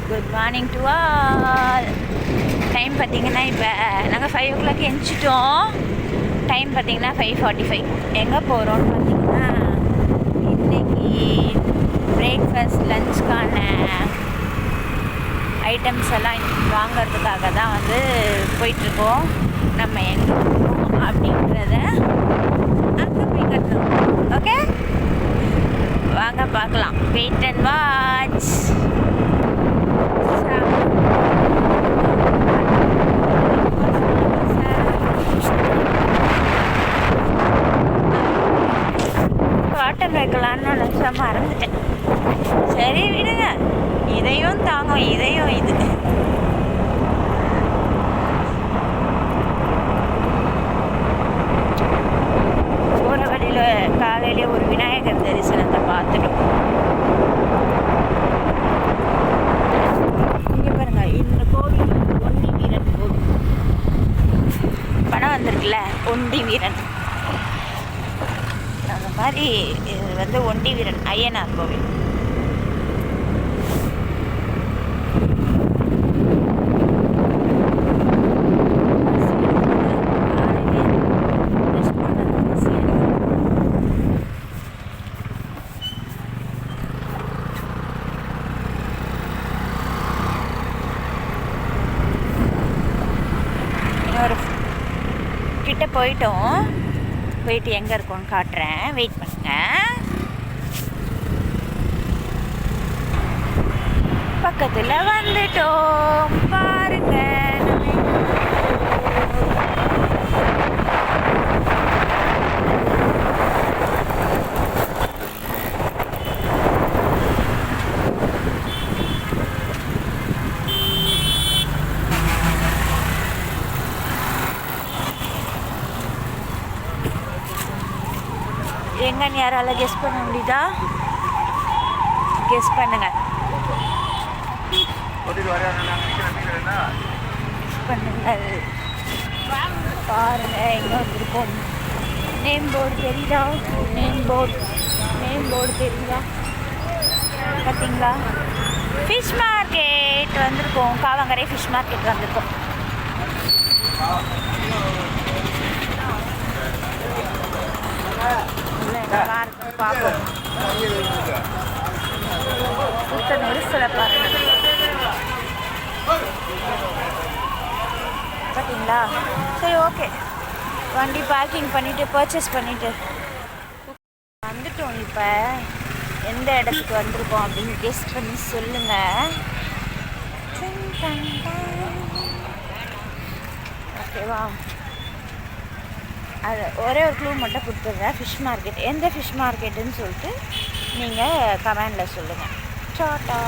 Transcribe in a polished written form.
Good morning to all. Time பார்த்திங்கன்னா இப்போ நாங்கள் 5 o'clock எழுந்திரிச்சிட்டோம். டைம் பார்த்திங்கன்னா 5:45. எங்கே போகிறோன்னு பார்த்திங்கன்னா இன்றைக்கி பிரேக்ஃபாஸ்ட் லஞ்சுக்கான ஐட்டம்ஸ் எல்லாம் வாங்கிறதுக்காக தான் போயிட்டுருக்கோம். நம்ம எங்கே போகிறோம் அப்படின்றத அங்கே போய் கட்டணும். ஓகே, வாங்க பார்க்கலாம். Wait and watch. காட்டன் வைக்கலான்னு நினச்சா மறந்துட்டேன். சரி விடுங்க, இதையும் தாங்கும், இதையும் இது. போகிற வழியில் காலையிலே ஒரு விநாயகர் தரிசனத்தை பார்த்துட்டோம். இங்கே பாருங்க, இந்த கோவில் ஒண்டி வீரன் கோவில். படம் வந்திருக்குல்ல, ஒண்டி வீரன். அந்த மாதிரி இது ஒண்டி வீரன் ஐயனார் கோவில். இன்னொரு கிட்ட போயிட்டு எங்கே இருக்கோன்னு காட்டுறேன். வெயிட் பண்ணுங்க. பக்கத்தில் வந்துட்டோம் பாருங்க. எங்கன்னு யாரால கெஸ் பண்ண முடியுதா? கெஸ் பண்ணுங்க. பாருங்க, எங்க வந்திருக்கோம். நேம் போர்டு தெரியுதா? நேம் போர்டு தெரியுதா? பார்த்தீங்களா? ஃபிஷ் மார்க்கெட் வந்திருக்கோம். காவங்கரை ஃபிஷ் மார்க்கெட் வந்திருக்கோம். பார்ப்போம். சுத்த நெரிசலை பாருங்க. பார்த்தீங்களா? சரி, ஓகே. வண்டி பார்க்கிங் பண்ணிவிட்டு பர்ச்சேஸ் பண்ணிவிட்டு வந்துட்டோம். இப்போ எந்த இடத்துக்கு வந்திருக்கோம் அப்படின்னு கெஸ் பண்ணி சொல்லுங்கள். ஓகேவா? அது ஒரே ஒரு க்ளூ மட்டும் கொடுத்துட்றேன். Fish market. எந்த ஃபிஷ் மார்க்கெட்டுன்னு சொல்லிட்டு நீங்கள் கமெண்டில் சொல்லுங்கள். டாடா.